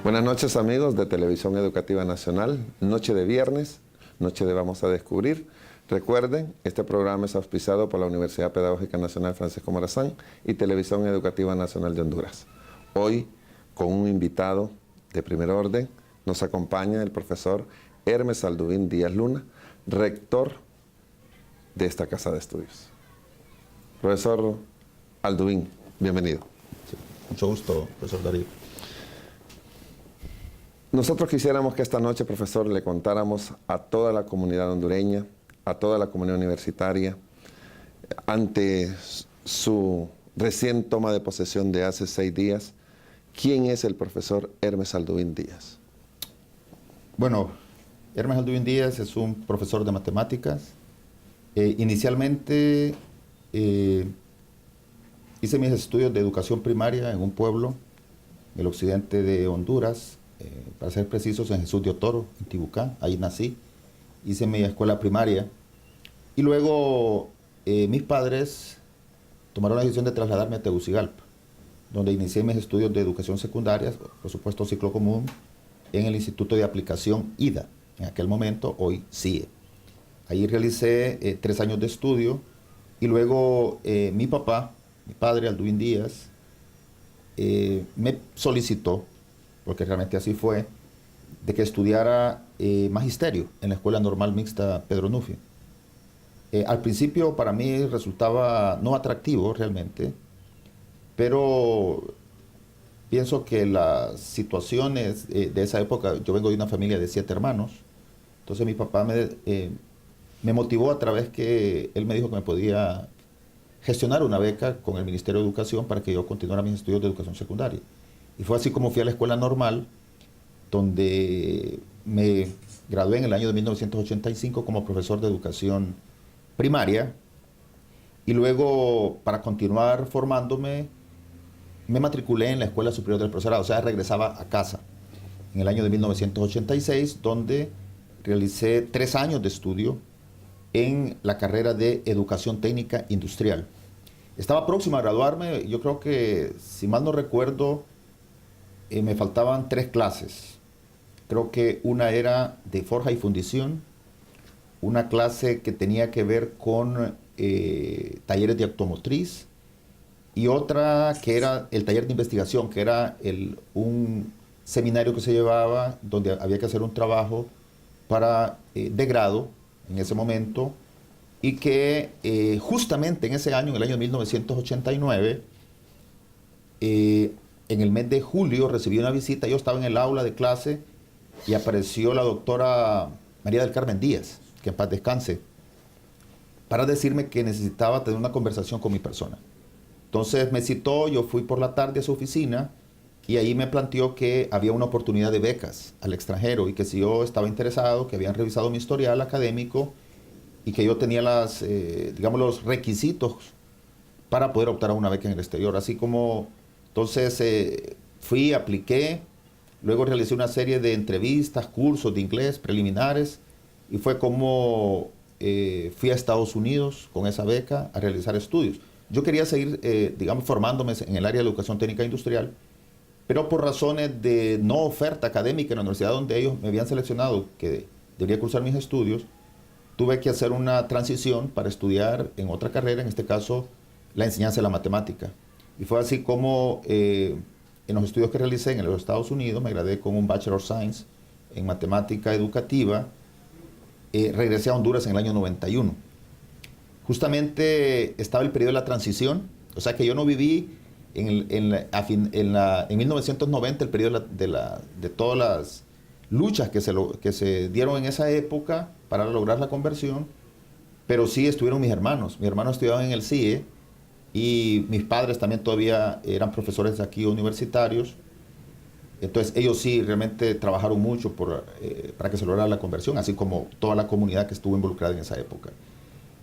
Buenas noches, amigos de Televisión Educativa Nacional, noche de viernes, noche de Vamos a Descubrir. Recuerden, este programa es auspiciado por la Universidad Pedagógica Nacional Francisco Morazán y Televisión Educativa Nacional de Honduras. Hoy, con un invitado de primer orden, nos acompaña el profesor Hermes Alduín Díaz Luna, rector de esta casa de estudios. Profesor Alduín, bienvenido. Sí, mucho gusto, profesor Darío. Nosotros quisiéramos que esta noche, profesor, le contáramos a toda la comunidad hondureña, a toda la comunidad universitaria, ante su recién toma de posesión de hace 6 días, ¿quién es el profesor Hermes Alduín Díaz? Bueno, Hermes Alduín Díaz es un profesor de matemáticas. Inicialmente hice mis estudios de educación primaria en un pueblo en el occidente de Honduras, para ser precisos, en Jesús de Otoro, en Tibucá. Ahí nací, hice mi escuela primaria y luego mis padres tomaron la decisión de trasladarme a Tegucigalpa, donde inicié mis estudios de educación secundaria, por supuesto ciclo común, en el Instituto de Aplicación IDA, en aquel momento, hoy CIE. Ahí realicé 3 años de estudio y luego mi padre Alduín Díaz, me solicitó, porque realmente así fue, de que estudiara magisterio en la Escuela Normal Mixta Pedro Nufio. Al principio para mí resultaba no atractivo realmente, pero pienso que las situaciones de esa época, yo vengo de una familia de 7 hermanos, entonces mi papá me motivó a través que él me dijo que me podía gestionar una beca con el Ministerio de Educación para que yo continuara mis estudios de educación secundaria. Y fue así como fui a la escuela normal, donde me gradué en el año de 1985 como profesor de educación primaria. Y luego, para continuar formándome, me matriculé en la Escuela Superior del Profesorado, o sea, regresaba a casa en el año de 1986, donde realicé 3 años de estudio en la carrera de Educación Técnica Industrial. Estaba próximo a graduarme, yo creo que, si mal no recuerdo, me faltaban 3 clases. Creo que una era de forja y fundición, una clase que tenía que ver con talleres de automotriz y otra que era el taller de investigación, que era un seminario que se llevaba donde había que hacer un trabajo de grado en ese momento y que justamente en ese año, en el año 1989, en el mes de julio recibí una visita. Yo estaba en el aula de clase y apareció la doctora María del Carmen Díaz, que en paz descanse, para decirme que necesitaba tener una conversación con mi persona. Entonces me citó, yo fui por la tarde a su oficina y ahí me planteó que había una oportunidad de becas al extranjero y que si yo estaba interesado, que habían revisado mi historial académico y que yo tenía digamos, los requisitos para poder optar a una beca en el exterior, así como. Entonces fui, apliqué, luego realicé una serie de entrevistas, cursos de inglés preliminares y fue como fui a Estados Unidos con esa beca a realizar estudios. Yo quería seguir, digamos, formándome en el área de educación técnica industrial, pero por razones de no oferta académica en la universidad donde ellos me habían seleccionado que debería cursar mis estudios, tuve que hacer una transición para estudiar en otra carrera, en este caso la enseñanza de la matemática. Y fue así como en los estudios que realicé en los Estados Unidos, me gradué con un Bachelor of Science en matemática educativa, regresé a Honduras en el año 91. Justamente estaba el periodo de la transición, o sea que yo no viví en 1990 el periodo de todas las luchas que se dieron en esa época para lograr la conversión, pero sí estuvieron mis hermanos. Mis hermanos estudiaban en el CIE, y mis padres también todavía eran profesores aquí universitarios. Entonces ellos sí realmente trabajaron mucho para que se lograra la conversión, así como toda la comunidad que estuvo involucrada en esa época.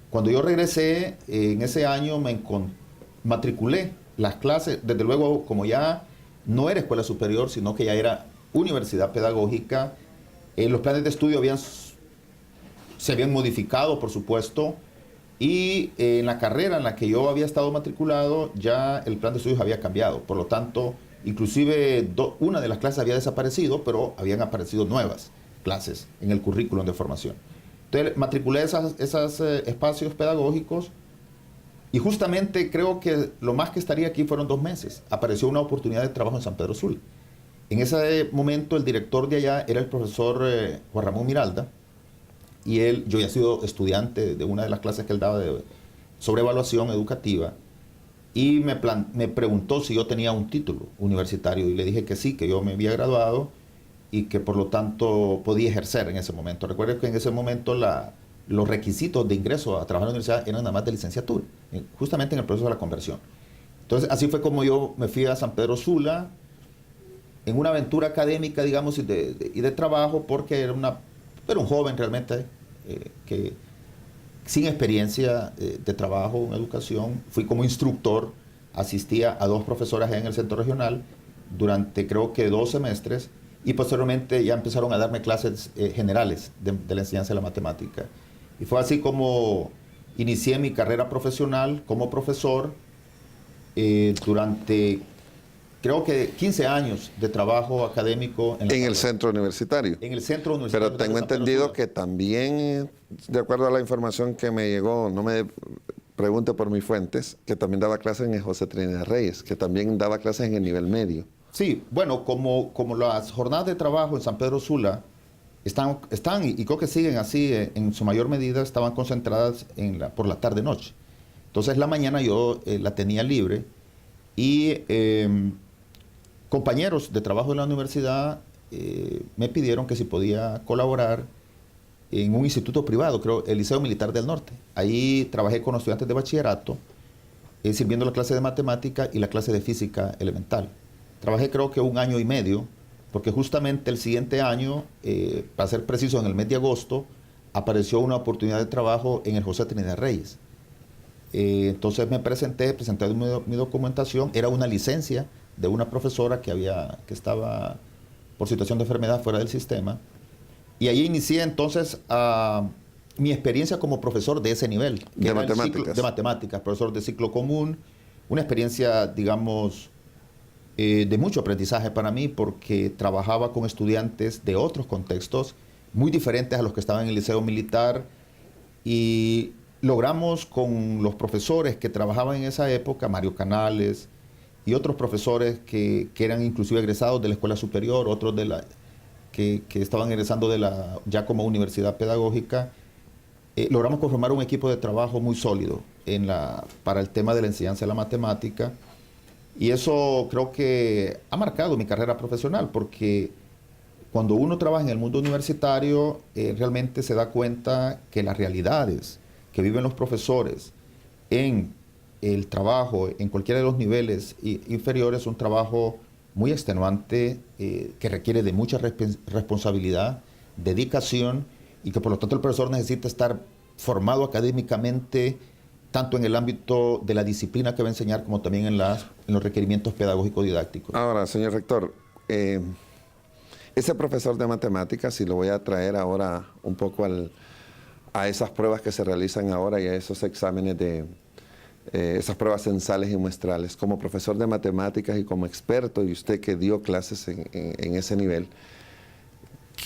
Cuando yo regresé, en ese año matriculé las clases, desde luego como ya no era escuela superior, sino que ya era universidad pedagógica. Los planes de estudio se habían modificado, por supuesto, y en la carrera en la que yo había estado matriculado, ya el plan de estudios había cambiado. Por lo tanto, Inclusive una de las clases había desaparecido, pero habían aparecido nuevas clases en el currículum de formación. Entonces matriculé esos espacios pedagógicos y justamente creo que lo más que estaría aquí fueron 2 meses. Apareció una oportunidad de trabajo en San Pedro Sula. En ese momento el director de allá era el profesor Juan Ramón Miralda, y yo ya he sido estudiante de una de las clases que él daba sobre evaluación educativa, y me preguntó si yo tenía un título universitario, y le dije que sí, que yo me había graduado y que por lo tanto podía ejercer en ese momento. Recuerden que en ese momento los requisitos de ingreso a trabajar en la universidad eran nada más de licenciatura, justamente en el proceso de la conversión. Entonces así fue como yo me fui a San Pedro Sula, en una aventura académica, digamos, y de trabajo, porque era un joven realmente, que sin experiencia de trabajo en educación. Fui como instructor, asistía a 2 profesoras en el centro regional durante creo que 2 semestres, y posteriormente ya empezaron a darme clases generales de la enseñanza de la matemática. Y fue así como inicié mi carrera profesional como profesor durante creo que 15 años de trabajo académico en el centro universitario. En el centro universitario. Pero tengo entendido que también, de acuerdo a la información que me llegó, no me pregunte por mis fuentes, que también daba clases en el José Trinidad Reyes, que también daba clases en el nivel medio. Sí, bueno, como las jornadas de trabajo en San Pedro Sula están y creo que siguen así, en su mayor medida estaban concentradas por la tarde-noche. Entonces la mañana yo la tenía libre, y compañeros de trabajo de la universidad me pidieron que si podía colaborar en un instituto privado, creo, el Liceo Militar del Norte. Ahí trabajé con los estudiantes de bachillerato, sirviendo la clase de matemática y la clase de física elemental. Trabajé creo que 1 año y medio, porque justamente el siguiente año, para ser preciso, en el mes de agosto, apareció una oportunidad de trabajo en el José Trinidad Reyes. Entonces me presenté mi documentación, era una licencia de una profesora que estaba por situación de enfermedad fuera del sistema, y ahí inicié entonces mi experiencia como profesor de ese nivel. De matemáticas. De matemáticas, profesor de ciclo común, una experiencia, digamos, de mucho aprendizaje para mí, porque trabajaba con estudiantes de otros contextos muy diferentes a los que estaban en el liceo militar, y logramos con los profesores que trabajaban en esa época, Mario Canales y otros profesores que eran inclusive egresados de la escuela superior, otros que estaban egresando ya como universidad pedagógica, logramos conformar un equipo de trabajo muy sólido para el tema de la enseñanza de la matemática, y eso creo que ha marcado mi carrera profesional, porque cuando uno trabaja en el mundo universitario realmente se da cuenta que las realidades que viven los profesores en el trabajo, en cualquiera de los niveles inferiores, es un trabajo muy extenuante, que requiere de mucha responsabilidad, dedicación, y que por lo tanto el profesor necesita estar formado académicamente, tanto en el ámbito de la disciplina que va a enseñar, como también en los requerimientos pedagógicos didácticos. Ahora, señor rector, ese profesor de matemáticas, y lo voy a traer ahora un poco a esas pruebas que se realizan ahora y a esos exámenes esas pruebas censales y muestrales, como profesor de matemáticas y como experto, y usted que dio clases en ese nivel,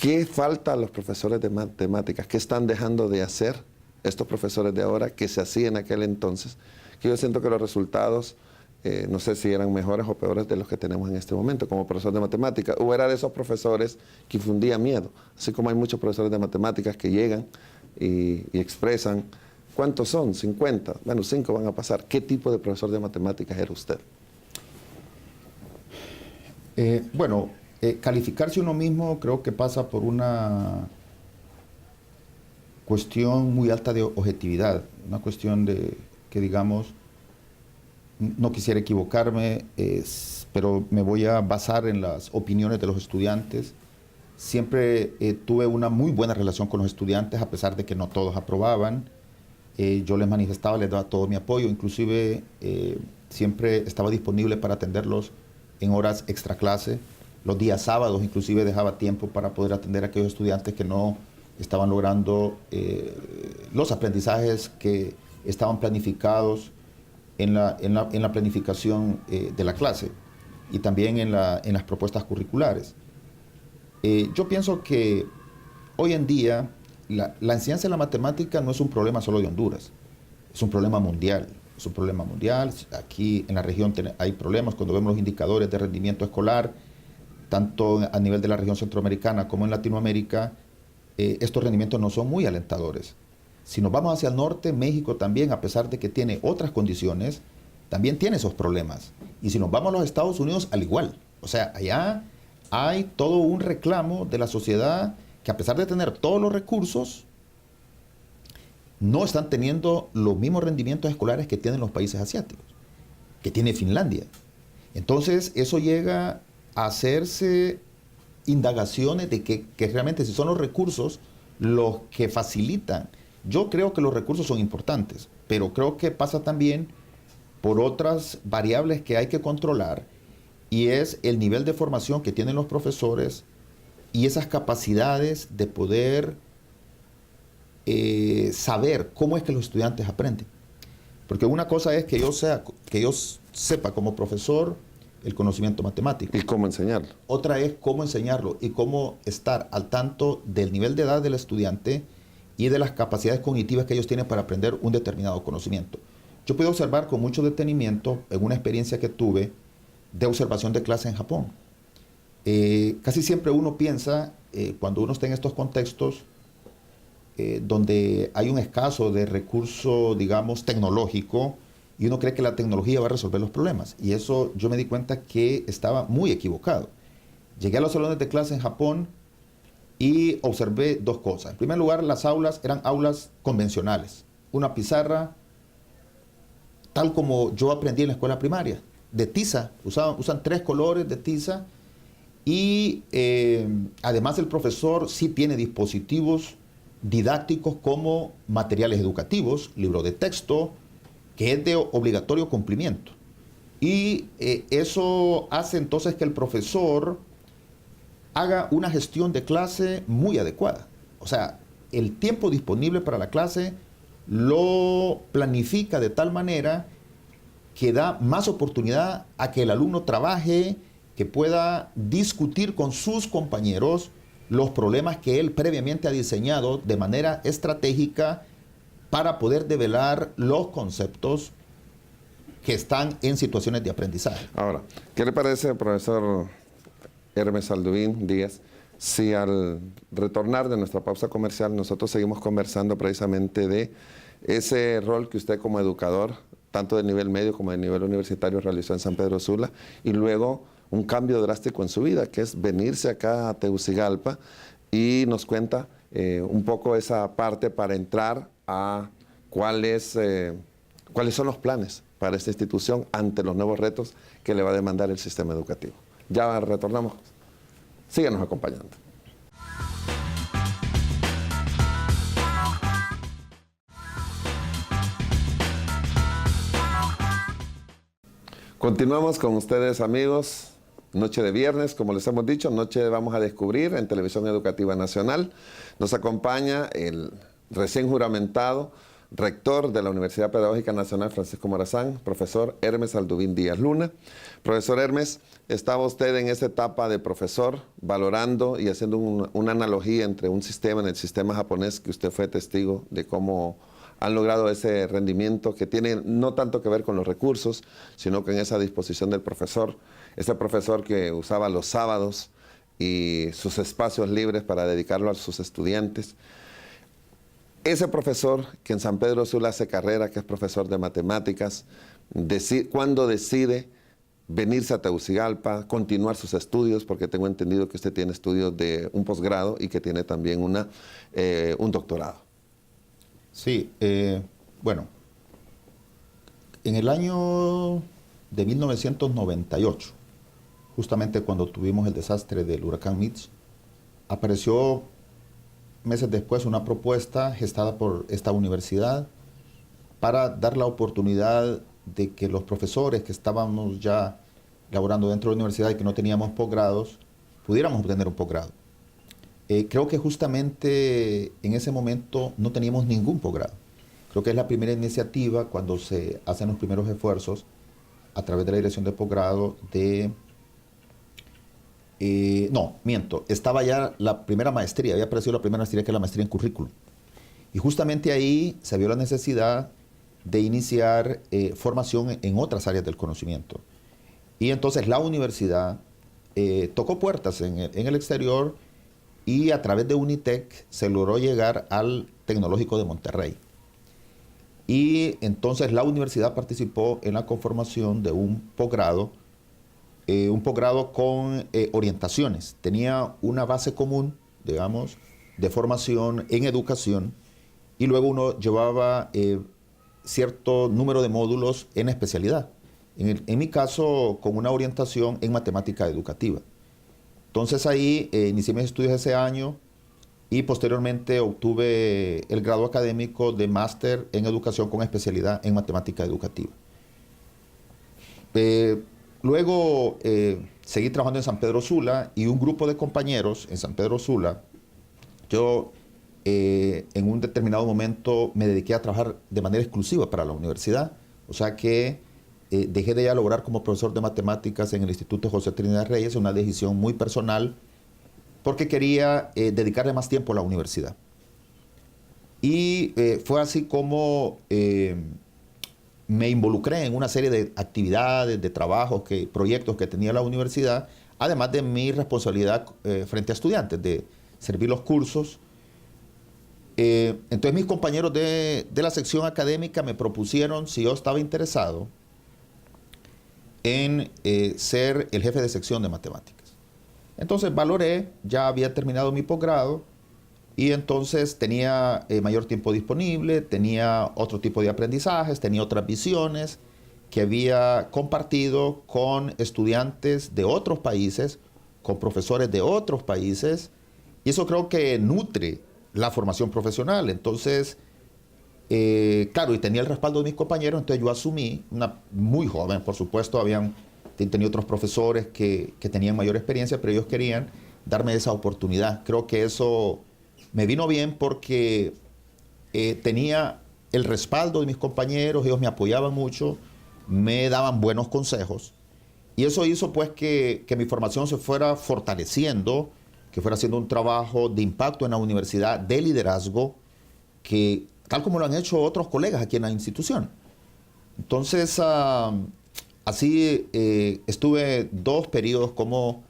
¿qué falta a los profesores de matemáticas? ¿Qué están dejando de hacer estos profesores de ahora que se hacían en aquel entonces? Que yo siento que los resultados, no sé si eran mejores o peores de los que tenemos en este momento como profesor de matemáticas, o era de esos profesores que infundían miedo, así como hay muchos profesores de matemáticas que llegan y expresan. ¿Cuántos son? 50. Bueno, 5 van a pasar. ¿Qué tipo de profesor de matemáticas era usted? Calificarse uno mismo creo que pasa por una cuestión muy alta de objetividad, una cuestión de que, digamos, no quisiera equivocarme, pero me voy a basar en las opiniones de los estudiantes. Siempre tuve una muy buena relación con los estudiantes, a pesar de que no todos aprobaban. Yo les manifestaba, les daba todo mi apoyo, inclusive siempre estaba disponible para atenderlos en horas extra clase. Los días sábados inclusive dejaba tiempo para poder atender a aquellos estudiantes que no estaban logrando los aprendizajes que estaban planificados en la planificación de la clase. y también en las propuestas curriculares. Yo pienso que hoy en día la enseñanza de la matemática no es un problema solo de Honduras, es un problema mundial. Es un problema mundial. Aquí en la región hay problemas cuando vemos los indicadores de rendimiento escolar, tanto a nivel de la región centroamericana como en Latinoamérica. Estos rendimientos no son muy alentadores. Si nos vamos hacia el norte, México también, a pesar de que tiene otras condiciones, también tiene esos problemas. Y si nos vamos a los Estados Unidos, al igual. O sea, allá hay todo un reclamo de la sociedad que, a pesar de tener todos los recursos, no están teniendo los mismos rendimientos escolares que tienen los países asiáticos, que tiene Finlandia. Entonces, eso llega a hacerse indagaciones de que realmente si son los recursos los que facilitan. Yo creo que los recursos son importantes, pero creo que pasa también por otras variables que hay que controlar, y es el nivel de formación que tienen los profesores y esas capacidades de poder saber cómo es que los estudiantes aprenden. Porque una cosa es que yo sepa como profesor el conocimiento matemático. ¿Y cómo enseñarlo? Otra es cómo enseñarlo y cómo estar al tanto del nivel de edad del estudiante y de las capacidades cognitivas que ellos tienen para aprender un determinado conocimiento. Yo pude observar con mucho detenimiento en una experiencia que tuve de observación de clase en Japón. Casi siempre uno piensa, cuando uno está en estos contextos, donde hay un escaso de recurso, digamos, tecnológico, y uno cree que la tecnología va a resolver los problemas. Y eso yo me di cuenta que estaba muy equivocado. Llegué a los salones de clase en Japón y observé dos cosas. En primer lugar, las aulas eran aulas convencionales. Una pizarra, tal como yo aprendí en la escuela primaria, de tiza. Usan 3 colores de tiza. Y además el profesor sí tiene dispositivos didácticos como materiales educativos, libro de texto, que es de obligatorio cumplimiento. Y eso hace entonces que el profesor haga una gestión de clase muy adecuada. O sea, el tiempo disponible para la clase lo planifica de tal manera que da más oportunidad a que el alumno trabaje, que pueda discutir con sus compañeros los problemas que él previamente ha diseñado de manera estratégica para poder develar los conceptos que están en situaciones de aprendizaje. Ahora, ¿qué le parece, profesor Hermes Alduvín Díaz, si al retornar de nuestra pausa comercial nosotros seguimos conversando precisamente de ese rol que usted como educador, tanto de nivel medio como de nivel universitario, realizó en San Pedro Sula, y luego un cambio drástico en su vida, que es venirse acá a Tegucigalpa, y nos cuenta un poco esa parte para entrar a cuáles son los planes para esta institución ante los nuevos retos que le va a demandar el sistema educativo. Ya retornamos. Síganos acompañando. Continuamos con ustedes, amigos. Noche de viernes, como les hemos dicho, noche vamos a descubrir en Televisión Educativa Nacional. Nos acompaña el recién juramentado rector de la Universidad Pedagógica Nacional Francisco Morazán, profesor Hermes Alduvín Díaz Luna. Profesor Hermes, estaba usted en esa etapa de profesor, valorando y haciendo una analogía entre un sistema, en el sistema japonés, que usted fue testigo de cómo han logrado ese rendimiento que tiene no tanto que ver con los recursos, sino con esa disposición del profesor, ese profesor que usaba los sábados y sus espacios libres para dedicarlo a sus estudiantes. Ese profesor que en San Pedro Sula hace carrera, que es profesor de matemáticas, cuando decide venirse a Tegucigalpa, continuar sus estudios, porque tengo entendido que usted tiene estudios de un posgrado y que tiene también un doctorado. Sí, bueno, en el año de 1998, justamente cuando tuvimos el desastre del huracán Mitch, apareció meses después una propuesta gestada por esta universidad para dar la oportunidad de que los profesores que estábamos ya laborando dentro de la universidad y que no teníamos posgrados, pudiéramos obtener un posgrado. Creo que justamente en ese momento no teníamos ningún posgrado. Creo que es la primera iniciativa cuando se hacen los primeros esfuerzos a través de la dirección de posgrado de No, miento. Estaba ya la primera maestría, había aparecido la primera maestría, que es la maestría en currículum. Y justamente ahí se vio la necesidad de iniciar formación en otras áreas del conocimiento. Y entonces la universidad tocó puertas en el exterior y a través de Unitec se logró llegar al Tecnológico de Monterrey. Y entonces la universidad participó en la conformación de un posgrado con orientaciones. Tenía una base común, digamos, de formación en educación, y luego uno llevaba cierto número de módulos en especialidad. En mi caso, con una orientación en matemática educativa. Entonces ahí inicié mis estudios ese año y posteriormente obtuve el grado académico de máster en educación con especialidad en matemática educativa. Luego seguí trabajando en San Pedro Sula y un grupo de compañeros en San Pedro Sula, yo en un determinado momento me dediqué a trabajar de manera exclusiva para la universidad, o sea que dejé de ya laborar como profesor de matemáticas en el Instituto José Trinidad Reyes, una decisión muy personal, porque quería dedicarle más tiempo a la universidad. Y fue así como me involucré en una serie de actividades, de trabajos, proyectos que tenía la universidad, además de mi responsabilidad frente a estudiantes, de servir los cursos. Entonces mis compañeros de la sección académica me propusieron si yo estaba interesado en ser el jefe de sección de matemáticas. Entonces valoré, ya había terminado mi posgrado y entonces tenía mayor tiempo disponible, tenía otro tipo de aprendizajes, tenía otras visiones que había compartido con estudiantes de otros países, con profesores de otros países, y eso creo que nutre la formación profesional. Entonces, claro, y tenía el respaldo de mis compañeros, entonces yo asumí, muy joven, por supuesto, tenía otros profesores que tenían mayor experiencia, pero ellos querían darme esa oportunidad. Creo que eso me vino bien porque tenía el respaldo de mis compañeros, ellos me apoyaban mucho, me daban buenos consejos, y eso hizo pues que mi formación se fuera fortaleciendo, que fuera haciendo un trabajo de impacto en la universidad, de liderazgo, que tal como lo han hecho otros colegas aquí en la institución. Entonces, así estuve 2 periodos como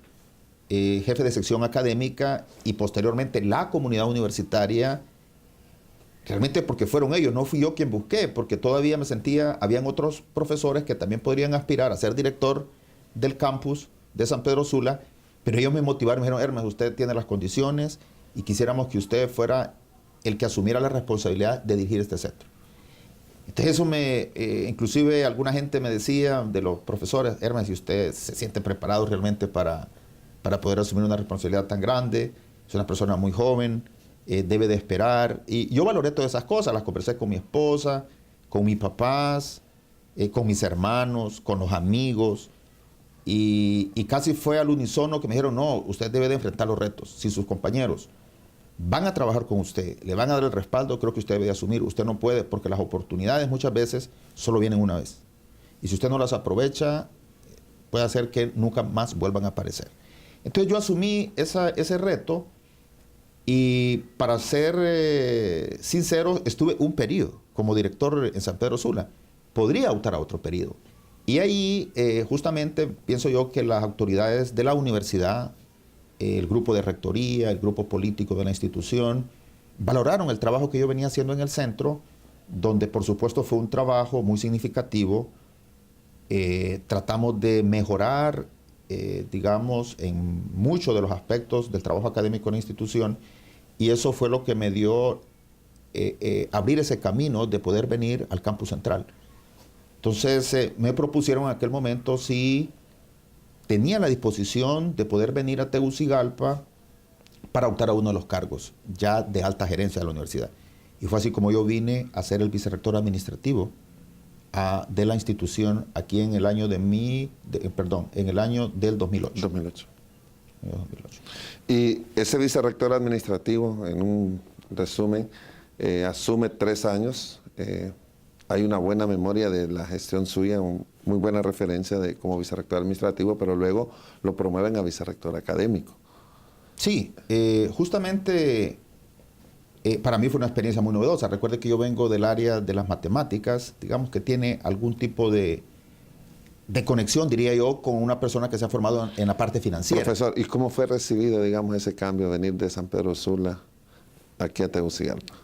jefe de sección académica y posteriormente la comunidad universitaria, realmente porque fueron ellos, no fui yo quien busqué, porque todavía me sentía, habían otros profesores que también podrían aspirar a ser director del campus de San Pedro Sula, pero ellos me motivaron, me dijeron: Hermes, usted tiene las condiciones y quisiéramos que usted fuera el que asumiera la responsabilidad de dirigir este centro. Entonces eso inclusive alguna gente me decía, de los profesores: Hermes, si usted se siente preparado realmente para poder asumir una responsabilidad tan grande, es una persona muy joven, debe de esperar. Y yo valoré todas esas cosas, las conversé con mi esposa, con mis papás, con mis hermanos, con los amigos, y casi fue al unísono que me dijeron: no, usted debe de enfrentar los retos. Si sus compañeros van a trabajar con usted, le van a dar el respaldo, creo que usted debe de asumir. Usted no puede, porque las oportunidades muchas veces solo vienen una vez. Y si usted no las aprovecha, puede hacer que nunca más vuelvan a aparecer. Entonces yo asumí ese reto y, para ser sincero, estuve un periodo como director en San Pedro Sula. Podría optar a otro periodo. Y ahí justamente pienso yo que las autoridades de la universidad, el grupo de rectoría, el grupo político de la institución, valoraron el trabajo que yo venía haciendo en el centro, donde por supuesto fue un trabajo muy significativo. Tratamos de mejorar, digamos, en muchos de los aspectos del trabajo académico en la institución, y eso fue lo que me dio abrir ese camino de poder venir al campus central. Entonces me propusieron en aquel momento si tenía la disposición de poder venir a Tegucigalpa para optar a uno de los cargos ya de alta gerencia de la universidad. Y fue así como yo vine a ser el vicerrector administrativo de la institución aquí en el año en el año del 2008. 2008. Y ese vicerrector administrativo, en un resumen, asume 3 años hay una buena memoria de la gestión suya, muy buena referencia de como vicerrector administrativo, pero luego lo promueven a vicerrector académico. Sí, justamente para mí fue una experiencia muy novedosa. Recuerde que yo vengo del área de las matemáticas, digamos que tiene algún tipo de conexión, diría yo, con una persona que se ha formado en la parte financiera. Profesor, ¿y cómo fue recibido, digamos, ese cambio, venir de San Pedro Sula aquí a Tegucigalpa?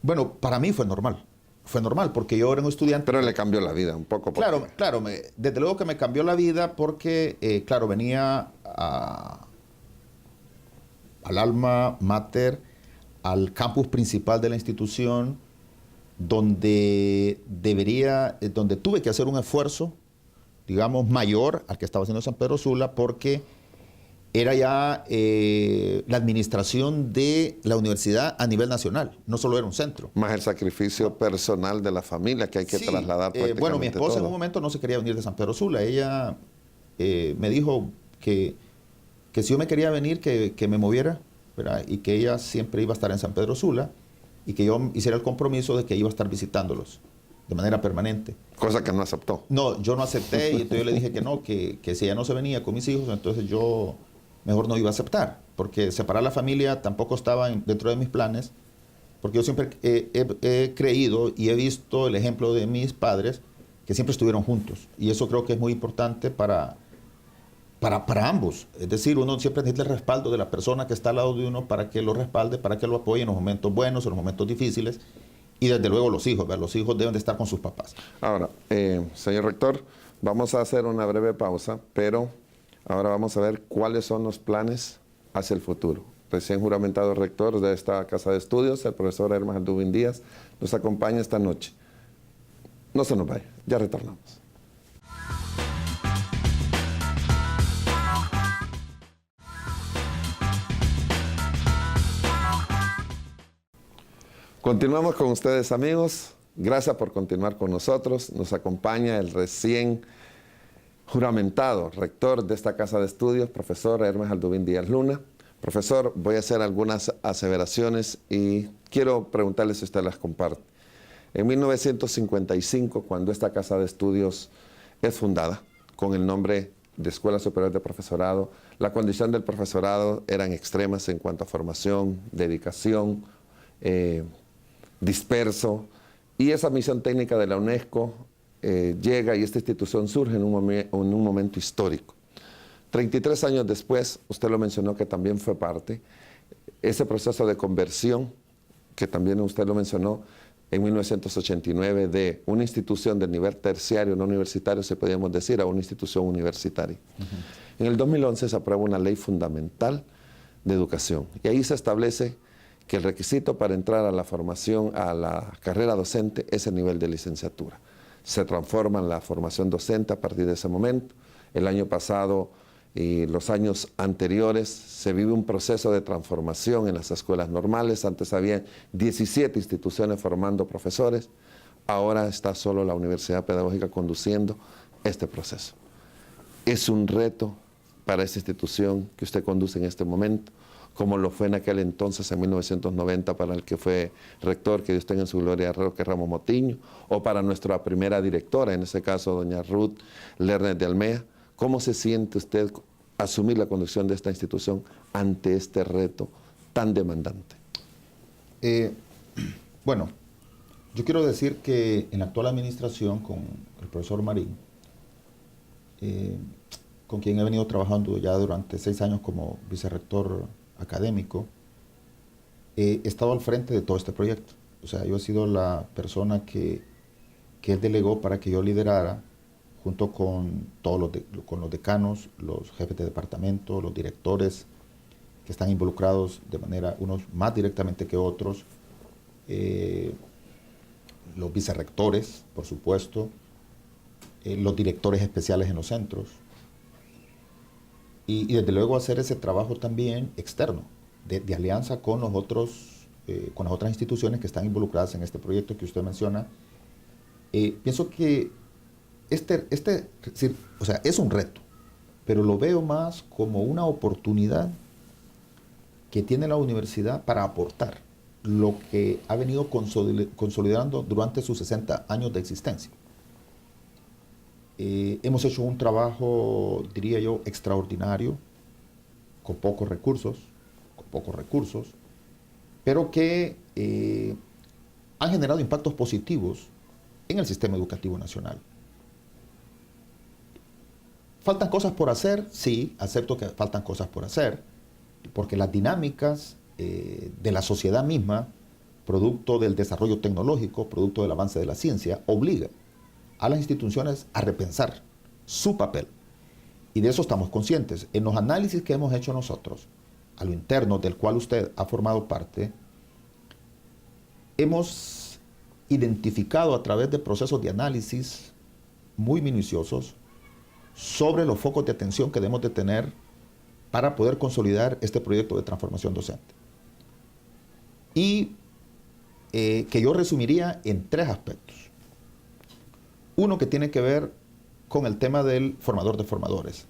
Bueno, para mí fue normal. Fue normal porque yo era un estudiante. Pero le cambió la vida un poco. Claro, claro. Desde luego que me cambió la vida porque, claro, venía al alma mater, al campus principal de la institución, donde donde tuve que hacer un esfuerzo, digamos, mayor al que estaba haciendo San Pedro Sula, porque era ya la administración de la universidad a nivel nacional, no solo era un centro. Más el sacrificio personal de la familia que hay que trasladar prácticamente bueno, mi esposa todo. en un momento no se quería venir de San Pedro Sula. Ella me dijo que si yo me quería venir, que me moviera, ¿verdad? Y que ella siempre iba a estar en San Pedro Sula y que yo hiciera el compromiso de que iba a estar visitándolos de manera permanente. Cosa que no aceptó. No, yo no acepté y entonces yo le dije que no, que si ella no se venía con mis hijos, entonces yo mejor no iba a aceptar, porque separar la familia tampoco estaba dentro de mis planes, porque yo siempre he creído y he visto el ejemplo de mis padres que siempre estuvieron juntos, y eso creo que es muy importante para ambos. Es decir, uno siempre necesita el respaldo de la persona que está al lado de uno para que lo respalde, para que lo apoye en los momentos buenos, en los momentos difíciles, y desde luego los hijos, ¿verdad? Los hijos deben de estar con sus papás. Ahora, señor rector, vamos a hacer una breve pausa, pero ahora vamos a ver cuáles son los planes hacia el futuro. Recién juramentado rector de esta casa de estudios, el profesor Hermes Aldubín Díaz, nos acompaña esta noche. No se nos vaya, ya retornamos. Continuamos con ustedes, amigos. Gracias por continuar con nosotros. Nos acompaña el recién juramentado rector de esta casa de estudios, profesor Hermes Aldubín Díaz Luna. Profesor, voy a hacer algunas aseveraciones y quiero preguntarle si usted las comparte. En 1955, cuando esta casa de estudios es fundada con el nombre de Escuela Superior de Profesorado, la condición del profesorado eran extremas en cuanto a formación, dedicación, disperso, y esa misión técnica de la UNESCO llega y esta institución surge en un momento histórico. 33 años después, usted lo mencionó que también fue parte, ese proceso de conversión, que también usted lo mencionó, en 1989, de una institución del nivel terciario, no universitario, se podríamos decir, a una institución universitaria. En el 2011 se aprueba una ley fundamental de educación, y ahí se establece que el requisito para entrar a la formación, a la carrera docente, es el nivel de licenciatura. Se transforma en la formación docente a partir de ese momento. El año pasado y los años anteriores se vive un proceso de transformación en las escuelas normales. Antes había 17 instituciones formando profesores. Ahora está solo la Universidad Pedagógica conduciendo este proceso. Es un reto para esta institución que usted conduce en este momento, como lo fue en aquel entonces, en 1990, para el que fue rector, que Dios tenga en su gloria, Roque Ramos Motiño, o para nuestra primera directora, en ese caso, doña Ruth Lerner de Almea. ¿Cómo se siente usted asumir la conducción de esta institución ante este reto tan demandante? Bueno, yo quiero decir que en la actual administración, con el profesor Marín, con quien he venido trabajando ya durante 6 años como vicerrector académico, he estado al frente de todo este proyecto. O sea, yo he sido la persona que él delegó para que yo liderara, junto con todos con los decanos, los jefes de departamento, los directores que están involucrados de manera, unos más directamente que otros, los vicerrectores, por supuesto, los directores especiales en los centros, y desde luego hacer ese trabajo también externo, de alianza con los otros, con las otras instituciones que están involucradas en este proyecto que usted menciona. Pienso que o sea, es un reto, pero lo veo más como una oportunidad que tiene la universidad para aportar. lo que ha venido consolidando durante sus 60 años de existencia. Hemos hecho un trabajo, diría yo, extraordinario, con pocos recursos, pero que han generado impactos positivos en el sistema educativo nacional. ¿Faltan cosas por hacer? Sí, acepto que faltan cosas por hacer, porque las dinámicas de la sociedad misma, producto del desarrollo tecnológico, producto del avance de la ciencia, obliga a las instituciones a repensar su papel. Y de eso estamos conscientes. En los análisis que hemos hecho nosotros, a lo interno del cual usted ha formado parte, hemos identificado a través de procesos de análisis muy minuciosos sobre los focos de atención que debemos de tener para poder consolidar este proyecto de transformación docente. Y que yo resumiría en 3 aspectos. Uno que tiene que ver con el tema del formador de formadores.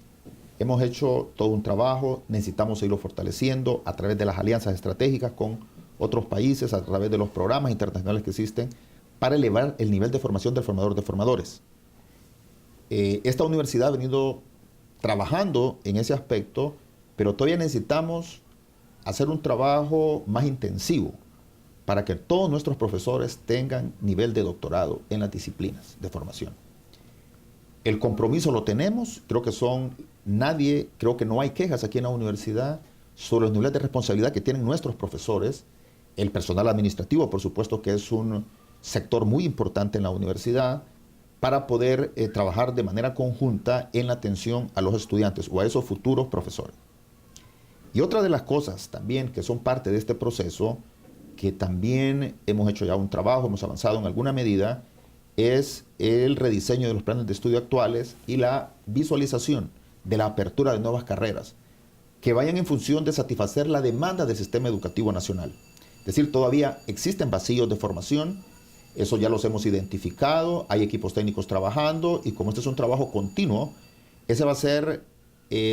Hemos hecho todo un trabajo, necesitamos seguirlo fortaleciendo a través de las alianzas estratégicas con otros países, a través de los programas internacionales que existen, para elevar el nivel de formación del formador de formadores. Esta universidad ha venido trabajando en ese aspecto, pero todavía necesitamos hacer un trabajo más intensivo para que todos nuestros profesores tengan nivel de doctorado en las disciplinas de formación. El compromiso lo tenemos, creo que no hay quejas aquí en la universidad sobre los niveles de responsabilidad que tienen nuestros profesores, el personal administrativo, por supuesto que es un sector muy importante en la universidad, para poder trabajar de manera conjunta en la atención a los estudiantes o a esos futuros profesores. Y otra de las cosas también que son parte de este proceso, que también hemos hecho ya un trabajo, hemos avanzado en alguna medida, es el rediseño de los planes de estudio actuales y la visualización de la apertura de nuevas carreras que vayan en función de satisfacer la demanda del sistema educativo nacional. Es decir, todavía existen vacíos de formación, eso ya los hemos identificado, hay equipos técnicos trabajando y como este es un trabajo continuo, esa va a ser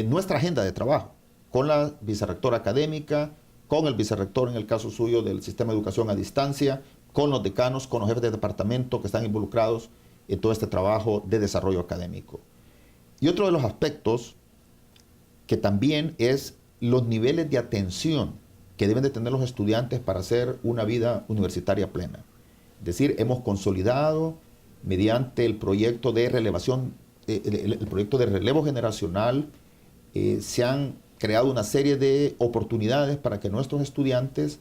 nuestra agenda de trabajo con la vicerrectora académica, con el vicerrector en el caso suyo del sistema de educación a distancia, con los decanos, con los jefes de departamento que están involucrados en todo este trabajo de desarrollo académico. Y otro de los aspectos que también es los niveles de atención que deben de tener los estudiantes para hacer una vida universitaria plena. Es decir, hemos consolidado mediante el proyecto de relevación, el proyecto de relevo generacional, se han creado una serie de oportunidades para que nuestros estudiantes,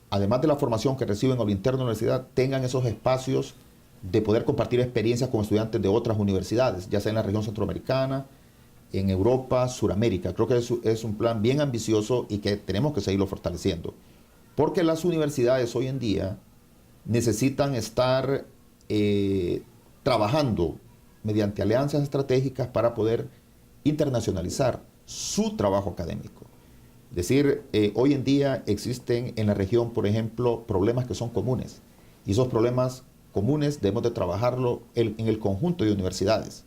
además de la formación que reciben a lo interno de la universidad, tengan esos espacios de poder compartir experiencias con estudiantes de otras universidades, ya sea en la región centroamericana, en Europa, Suramérica. Creo que es un plan bien ambicioso y que tenemos que seguirlo fortaleciendo. Porque las universidades hoy en día necesitan estar trabajando mediante alianzas estratégicas para poder internacionalizar su trabajo académico. Es decir, hoy en día existen en la región, por ejemplo, problemas que son comunes. Y esos problemas comunes debemos de trabajarlo en el conjunto de universidades.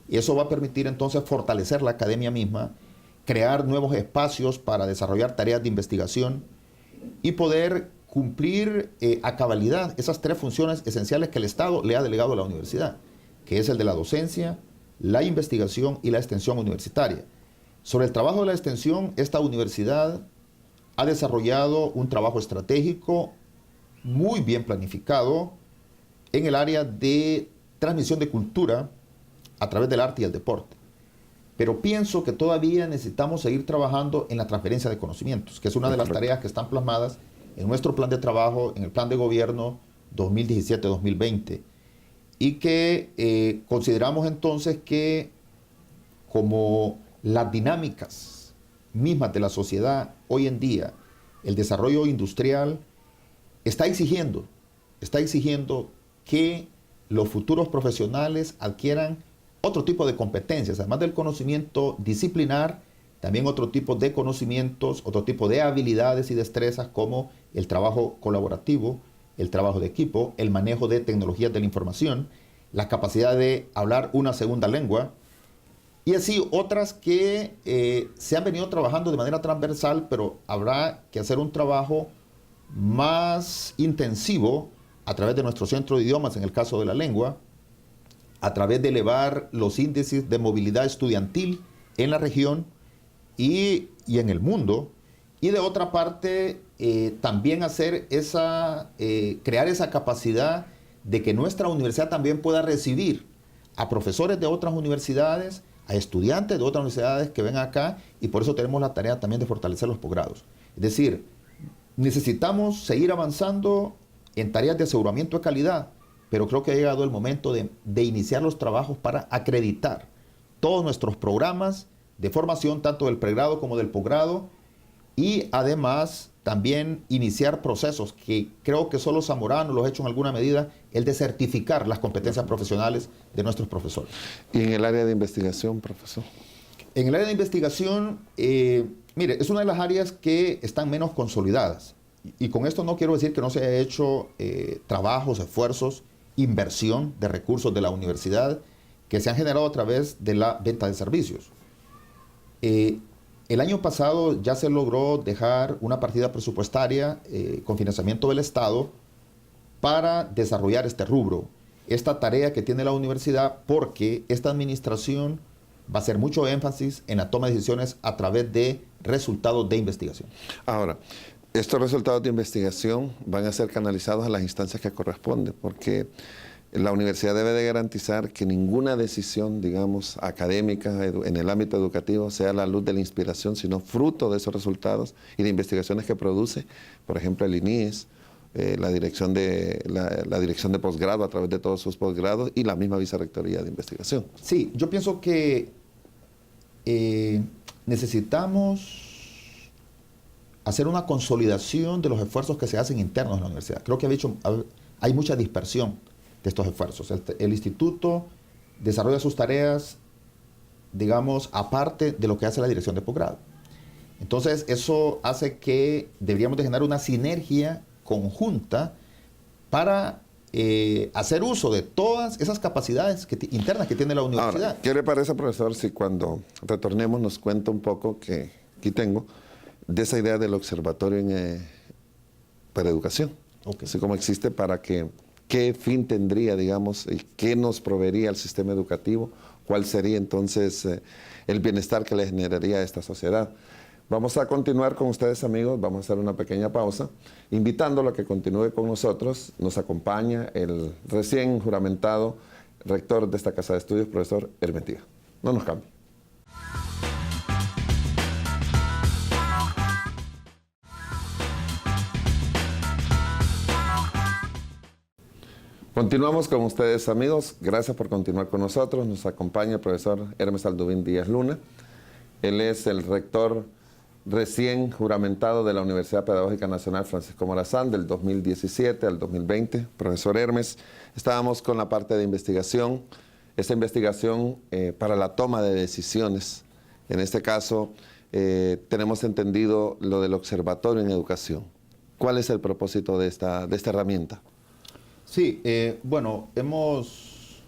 Y eso va a permitir entonces fortalecer la academia misma, crear nuevos espacios para desarrollar tareas de investigación y poder cumplir a cabalidad esas 3 funciones esenciales que el Estado le ha delegado a la universidad, que es el de la docencia, la investigación y la extensión universitaria. Sobre el trabajo de la extensión, esta universidad ha desarrollado un trabajo estratégico muy bien planificado en el área de transmisión de cultura a través del arte y el deporte. Pero pienso que todavía necesitamos seguir trabajando en la transferencia de conocimientos, que es una de las tareas que están plasmadas en nuestro plan de trabajo, en el plan de gobierno 2017-2020, y que consideramos entonces que como las dinámicas mismas de la sociedad hoy en día, el desarrollo industrial está exigiendo que los futuros profesionales adquieran otro tipo de competencias, además del conocimiento disciplinar, también otro tipo de conocimientos, otro tipo de habilidades y destrezas como el trabajo colaborativo, el trabajo de equipo, el manejo de tecnologías de la información, la capacidad de hablar una segunda lengua, y así otras que se han venido trabajando de manera transversal, pero habrá que hacer un trabajo más intensivo a través de nuestro centro de idiomas, en el caso de la lengua, a través de elevar los índices de movilidad estudiantil en la región y en el mundo, y de otra parte también crear esa capacidad de que nuestra universidad también pueda recibir a profesores de otras universidades, a estudiantes de otras universidades que vengan acá, y por eso tenemos la tarea también de fortalecer los posgrados. Es decir, necesitamos seguir avanzando en tareas de aseguramiento de calidad, pero creo que ha llegado el momento de iniciar los trabajos para acreditar todos nuestros programas de formación, tanto del pregrado como del posgrado, y además también iniciar procesos que creo que solo Zamorano los ha hecho en alguna medida, el de certificar las competencias profesionales de nuestros profesores. ¿Y en el área de investigación, profesor? En el área de investigación, mire, es una de las áreas que están menos consolidadas. Y con esto no quiero decir que no se haya hecho trabajos, esfuerzos, inversión de recursos de la universidad que se han generado a través de la venta de servicios. El año pasado ya se logró dejar una partida presupuestaria con financiamiento del Estado para desarrollar este rubro, esta tarea que tiene la universidad, porque esta administración va a hacer mucho énfasis en la toma de decisiones a través de resultados de investigación. Ahora, estos resultados de investigación van a ser canalizados a las instancias que corresponden, porque la universidad debe de garantizar que ninguna decisión, digamos, académica en el ámbito educativo sea a la luz de la inspiración, sino fruto de esos resultados y de investigaciones que produce, por ejemplo, el INIES, la dirección de posgrado a través de todos sus posgrados y la misma vicerrectoría de investigación. Sí, yo pienso que necesitamos hacer una consolidación de los esfuerzos que se hacen internos en la universidad. Creo que hay mucha dispersión de estos esfuerzos. El instituto desarrolla sus tareas, digamos, aparte de lo que hace la dirección de posgrado. Entonces, eso hace que deberíamos de generar una sinergia conjunta para hacer uso de todas esas capacidades internas que tiene la universidad. Ahora, ¿qué le parece, profesor, si cuando retornemos nos cuenta un poco, que aquí tengo, de esa idea del observatorio para educación? Okay. Así como existe para que, ¿qué fin tendría, digamos, y qué nos proveería el sistema educativo? ¿Cuál sería entonces el bienestar que le generaría a esta sociedad? Vamos a continuar con ustedes, amigos. Vamos a hacer una pequeña pausa, invitándolo a que continúe con nosotros. Nos acompaña el recién juramentado rector de esta Casa de Estudios, profesor Hermentia. No nos cambie. Continuamos con ustedes, amigos. Gracias por continuar con nosotros. Nos acompaña el profesor Hermes Aldubín Díaz Luna. Él es el rector recién juramentado de la Universidad Pedagógica Nacional Francisco Morazán del 2017 al 2020. Profesor Hermes, estábamos con la parte de investigación. Esta investigación para la toma de decisiones. En este caso, tenemos entendido lo del observatorio en educación. ¿Cuál es el propósito de esta herramienta? Sí, bueno, hemos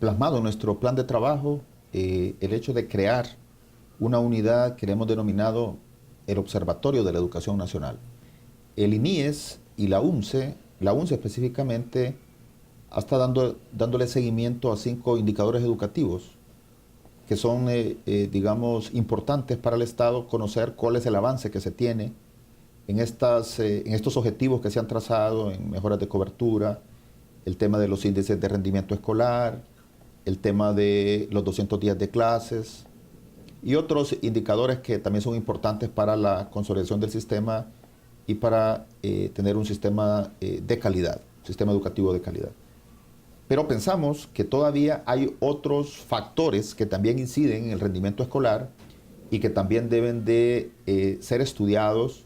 plasmado en nuestro plan de trabajo el hecho de crear una unidad que le hemos denominado el Observatorio de la Educación Nacional. El INIES y la UNCE específicamente, está dándole seguimiento a 5 indicadores educativos que son, digamos, importantes para el Estado conocer cuál es el avance que se tiene en estos objetivos que se han trazado, en mejoras de cobertura, el tema de los índices de rendimiento escolar, el tema de los 200 días de clases y otros indicadores que también son importantes para la consolidación del sistema y para tener un sistema de calidad, un sistema educativo de calidad. Pero pensamos que todavía hay otros factores que también inciden en el rendimiento escolar y que también deben de ser estudiados.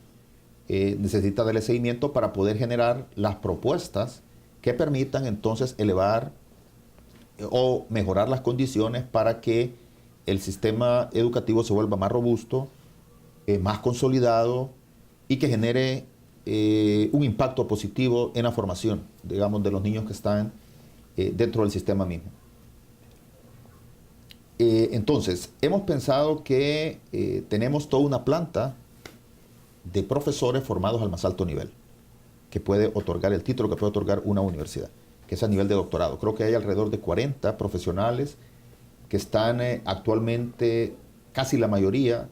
Necesita darle seguimiento para poder generar las propuestas que permitan entonces elevar o mejorar las condiciones para que el sistema educativo se vuelva más robusto, más consolidado y que genere un impacto positivo en la formación, digamos, de los niños que están dentro del sistema mismo. Entonces, hemos pensado que tenemos toda una planta de profesores formados al más alto nivel, que puede otorgar el título que puede otorgar una universidad, que es a nivel de doctorado. Creo que hay alrededor de 40 profesionales que están actualmente, casi la mayoría,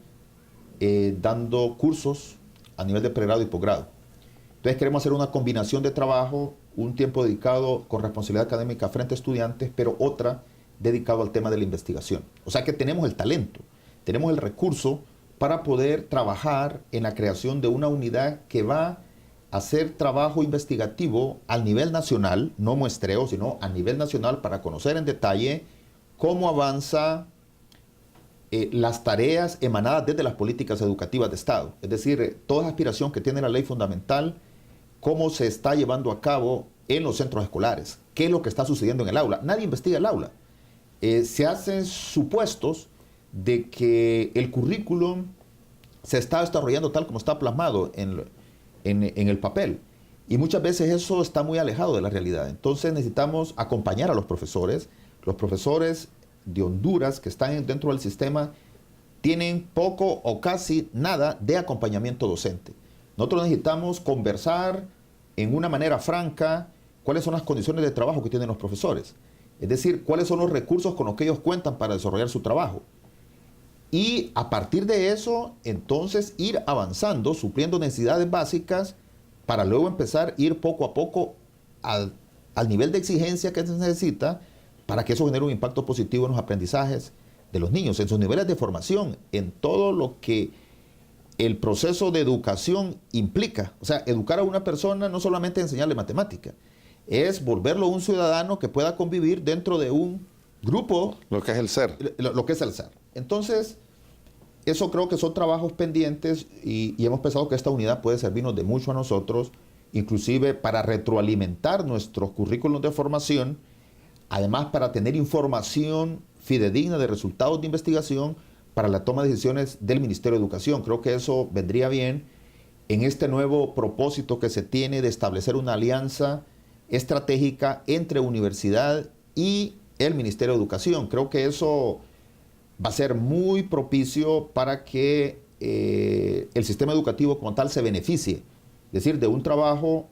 dando cursos a nivel de pregrado y posgrado. Entonces queremos hacer una combinación de trabajo, un tiempo dedicado con responsabilidad académica frente a estudiantes, pero otra dedicado al tema de la investigación. O sea que tenemos el talento, tenemos el recurso para poder trabajar en la creación de una unidad que va a hacer trabajo investigativo al nivel nacional, no muestreo, sino a nivel nacional, para conocer en detalle cómo avanza las tareas emanadas desde las políticas educativas de Estado. Es decir, toda aspiración que tiene la ley fundamental, cómo se está llevando a cabo en los centros escolares, qué es lo que está sucediendo en el aula. Nadie investiga el aula. Se hacen supuestos de que el currículum se está desarrollando tal como está plasmado en el papel. Y muchas veces eso está muy alejado de la realidad. Entonces necesitamos acompañar a los profesores. Los profesores de Honduras que están dentro del sistema tienen poco o casi nada de acompañamiento docente. Nosotros necesitamos conversar en una manera franca cuáles son las condiciones de trabajo que tienen los profesores. Es decir, cuáles son los recursos con los que ellos cuentan para desarrollar su trabajo. Y a partir de eso, entonces ir avanzando, supliendo necesidades básicas, para luego empezar a ir poco a poco al nivel de exigencia que se necesita para que eso genere un impacto positivo en los aprendizajes de los niños, en sus niveles de formación, en todo lo que el proceso de educación implica. O sea, educar a una persona no solamente enseñarle matemática, es volverlo un ciudadano que pueda convivir dentro de un grupo. Lo que es el ser. Lo que es el ser. Entonces, eso creo que son trabajos pendientes y hemos pensado que esta unidad puede servirnos de mucho a nosotros, inclusive para retroalimentar nuestros currículos de formación, además para tener información fidedigna de resultados de investigación para la toma de decisiones del Ministerio de Educación. Creo que eso vendría bien en este nuevo propósito que se tiene de establecer una alianza estratégica entre universidad y el Ministerio de Educación. Creo que eso va a ser muy propicio para que el sistema educativo como tal se beneficie, es decir, de un trabajo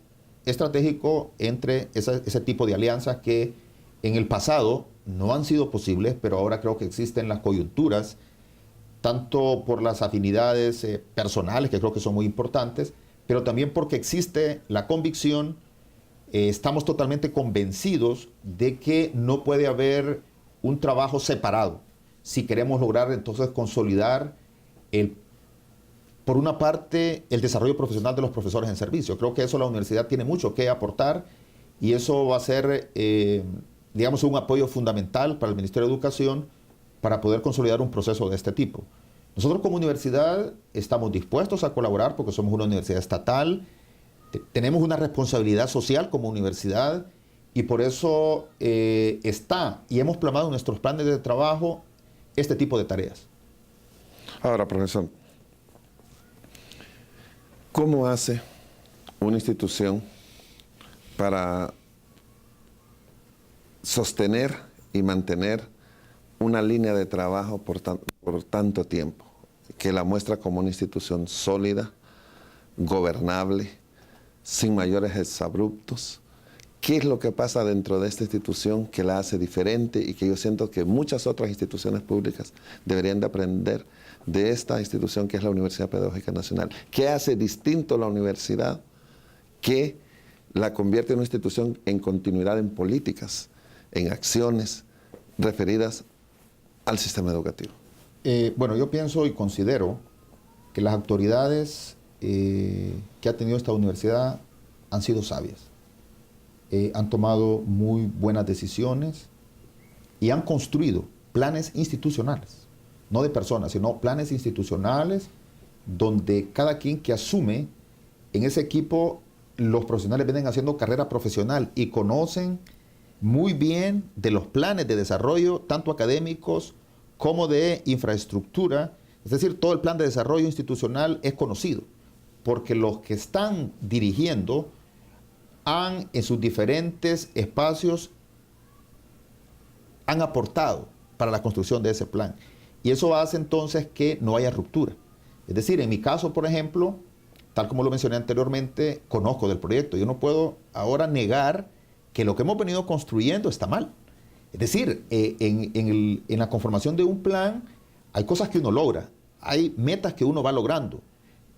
estratégico entre ese tipo de alianzas que en el pasado no han sido posibles, pero ahora creo que existen las coyunturas, tanto por las afinidades personales, que creo que son muy importantes, pero también porque existe la convicción, estamos totalmente convencidos de que no puede haber un trabajo separado si queremos lograr entonces consolidar, por una parte, el desarrollo profesional de los profesores en servicio. Creo que eso la universidad tiene mucho que aportar y eso va a ser, digamos, un apoyo fundamental para el Ministerio de Educación para poder consolidar un proceso de este tipo. Nosotros como universidad estamos dispuestos a colaborar porque somos una universidad estatal, tenemos una responsabilidad social como universidad y por eso está y hemos plasmado en nuestros planes de trabajo este tipo de tareas. Ahora, profesor, ¿cómo hace una institución para sostener y mantener una línea de trabajo por tanto tiempo, que la muestra como una institución sólida, gobernable, sin mayores exabruptos? ¿Qué es lo que pasa dentro de esta institución que la hace diferente y que yo siento que muchas otras instituciones públicas deberían de aprender de esta institución que es la Universidad Pedagógica Nacional? ¿Qué hace distinto la universidad que la convierte en una institución en continuidad en políticas, en acciones referidas al sistema educativo? Bueno, yo pienso y considero que las autoridades que ha tenido esta universidad han sido sabias. Han tomado muy buenas decisiones y han construido planes institucionales, no de personas, sino planes institucionales donde cada quien que asume en ese equipo, los profesionales vienen haciendo carrera profesional y conocen muy bien de los planes de desarrollo, tanto académicos como de infraestructura. Es decir, todo el plan de desarrollo institucional es conocido, porque los que están dirigiendo han, en sus diferentes espacios, han aportado para la construcción de ese plan. Y eso hace entonces que no haya ruptura. Es decir, en mi caso, por ejemplo, tal como lo mencioné anteriormente, conozco del proyecto. Yo no puedo ahora negar que lo que hemos venido construyendo está mal. Es decir, en la conformación de un plan hay cosas que uno logra, hay metas que uno va logrando.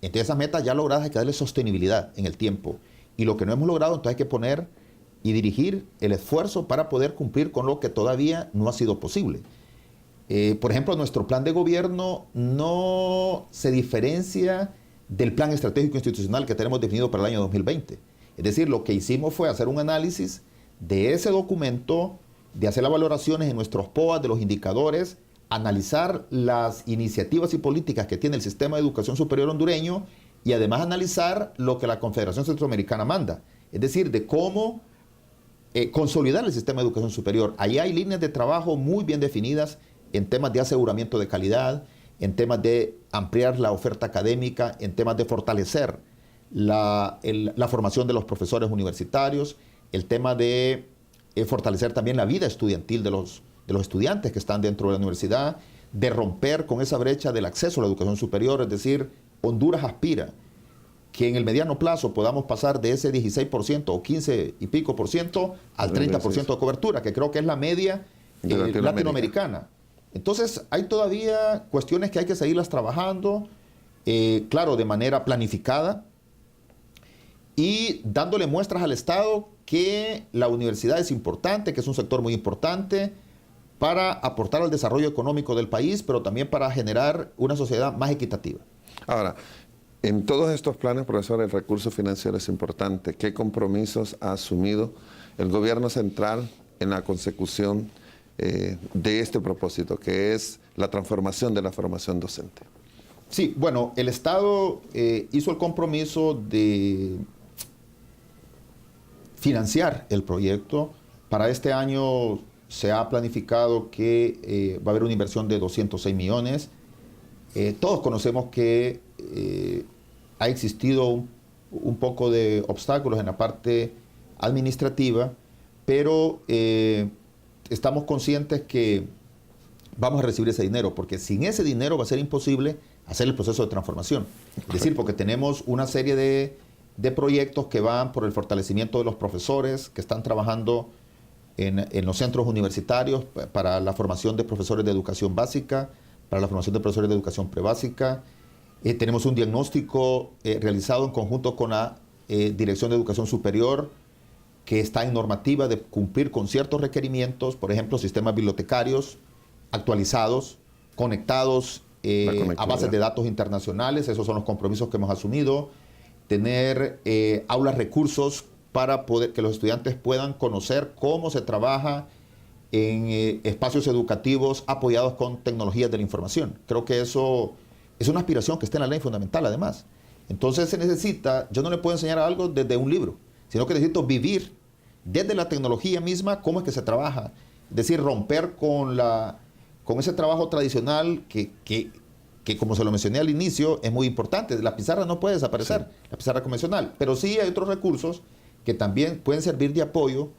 Entre esas metas ya logradas hay que darle sostenibilidad en el tiempo. Y lo que no hemos logrado, entonces hay que poner y dirigir el esfuerzo para poder cumplir con lo que todavía no ha sido posible. Por ejemplo, nuestro plan de gobierno no se diferencia del plan estratégico institucional que tenemos definido para el año 2020. Es decir, lo que hicimos fue hacer un análisis de ese documento, de hacer las valoraciones en nuestros POA de los indicadores, analizar las iniciativas y políticas que tiene el sistema de educación superior hondureño y además analizar lo que la Confederación Centroamericana manda. Es decir, de cómo consolidar el sistema de educación superior. Allí hay líneas de trabajo muy bien definidas en temas de aseguramiento de calidad, en temas de ampliar la oferta académica, en temas de fortalecer la formación de los profesores universitarios, el tema de fortalecer también la vida estudiantil de los estudiantes que están dentro de la universidad, de romper con esa brecha del acceso a la educación superior. Es decir, Honduras aspira que en el mediano plazo podamos pasar de ese 16% o 15 y pico por ciento al 30% de cobertura, que creo que es la media latinoamericana. Entonces, hay todavía cuestiones que hay que seguirlas trabajando, claro, de manera planificada y dándole muestras al Estado que la universidad es importante, que es un sector muy importante para aportar al desarrollo económico del país, pero también para generar una sociedad más equitativa. Ahora, en todos estos planes, profesor, el recurso financiero es importante. ¿Qué compromisos ha asumido el gobierno central en la consecución de este propósito, que es la transformación de la formación docente? Sí, bueno, el Estado hizo el compromiso de financiar el proyecto. Para este año se ha planificado que va a haber una inversión de 206 millones. Todos conocemos que ha existido un poco de obstáculos en la parte administrativa, pero estamos conscientes que vamos a recibir ese dinero, porque sin ese dinero va a ser imposible hacer el proceso de transformación. Es decir, porque tenemos una serie de proyectos que van por el fortalecimiento de los profesores que están trabajando en los centros universitarios para la formación de profesores de educación básica, para la formación de profesores de educación prebásica. Tenemos un diagnóstico realizado en conjunto con la Dirección de Educación Superior, que está en normativa de cumplir con ciertos requerimientos, por ejemplo, sistemas bibliotecarios actualizados, conectados a bases de datos internacionales. Esos son los compromisos que hemos asumido. Tener aulas recursos para poder que los estudiantes puedan conocer cómo se trabaja en espacios educativos apoyados con tecnologías de la información. Creo que eso es una aspiración que está en la ley fundamental, además. Entonces se necesita, yo no le puedo enseñar algo desde un libro, sino que necesito vivir desde la tecnología misma cómo es que se trabaja. Es decir, romper con ese trabajo tradicional que como se lo mencioné al inicio, es muy importante. La pizarra no puede desaparecer, sí, la pizarra convencional, pero sí hay otros recursos que también pueden servir de apoyo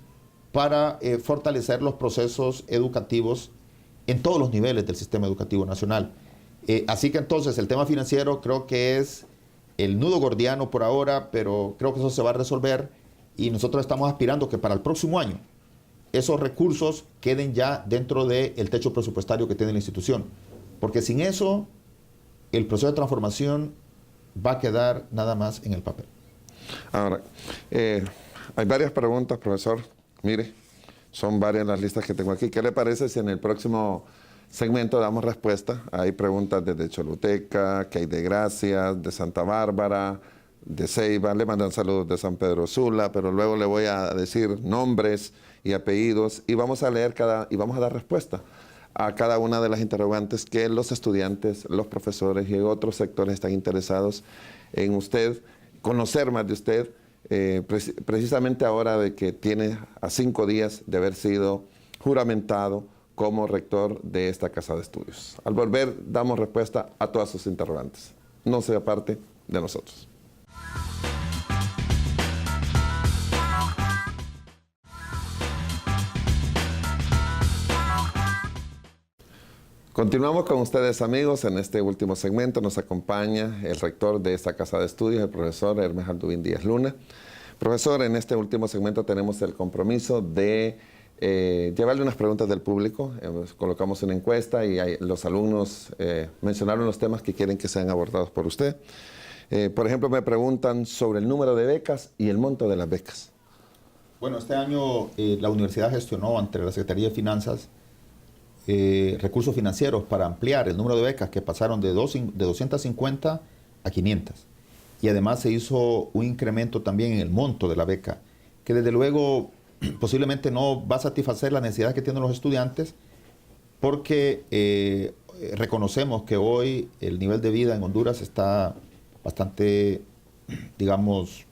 para fortalecer los procesos educativos en todos los niveles del sistema educativo nacional. Así que entonces el tema financiero creo que es el nudo gordiano por ahora, pero creo que eso se va a resolver y nosotros estamos aspirando que para el próximo año esos recursos queden ya dentro del techo presupuestario que tiene la institución. Porque sin eso, el proceso de transformación va a quedar nada más en el papel. Ahora, hay varias preguntas, profesor. Mire, son varias las listas que tengo aquí. ¿Qué le parece si en el próximo segmento damos respuesta? Hay preguntas desde Choluteca, que hay de Gracias, de Santa Bárbara, de Ceiba. Le mandan saludos de San Pedro Sula, pero luego le voy a decir nombres y apellidos y vamos a leer y vamos a dar respuesta a cada una de las interrogantes que los estudiantes, los profesores y otros sectores están interesados en usted, conocer más de usted, precisamente ahora de que tiene a 5 días de haber sido juramentado como rector de esta casa de estudios. Al volver, damos respuesta a todas sus interrogantes. No sea parte de nosotros. Continuamos con ustedes, amigos. En este último segmento nos acompaña el rector de esta casa de estudios, el profesor Hermes Aldubín Díaz Luna. Profesor, en este último segmento tenemos el compromiso de llevarle unas preguntas del público. Colocamos una encuesta y los alumnos mencionaron los temas que quieren que sean abordados por usted. Por ejemplo, me preguntan sobre el número de becas y el monto de las becas. Bueno, este año la universidad gestionó ante la Secretaría de Finanzas recursos financieros para ampliar el número de becas que pasaron de 250 a 500. Y además se hizo un incremento también en el monto de la beca, que desde luego posiblemente no va a satisfacer las necesidades que tienen los estudiantes, porque reconocemos que hoy el nivel de vida en Honduras está bastante, digamos,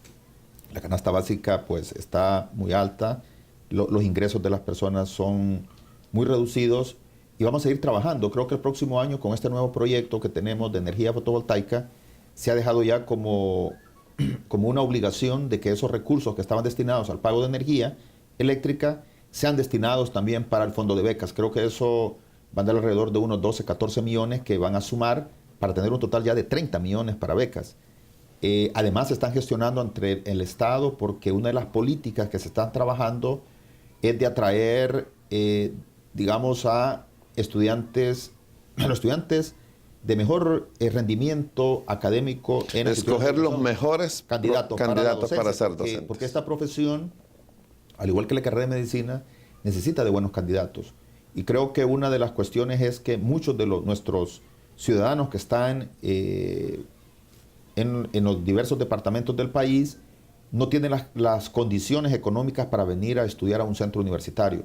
la canasta básica pues está muy alta, los ingresos de las personas son muy reducidos y vamos a seguir trabajando. Creo que el próximo año con este nuevo proyecto que tenemos de energía fotovoltaica se ha dejado ya como una obligación de que esos recursos que estaban destinados al pago de energía eléctrica sean destinados también para el fondo de becas. Creo que eso va a dar alrededor de unos 12, 14 millones que van a sumar para tener un total ya de 30 millones para becas. Además se están gestionando entre el Estado porque una de las políticas que se están trabajando es de atraer, digamos, a los estudiantes de mejor rendimiento académico. Escoger los mejores candidatos para ser docentes. Porque esta profesión, al igual que la carrera de medicina, necesita de buenos candidatos. Y creo que una de las cuestiones es que muchos de nuestros ciudadanos que están en los diversos departamentos del país no tienen las condiciones económicas para venir a estudiar a un centro universitario.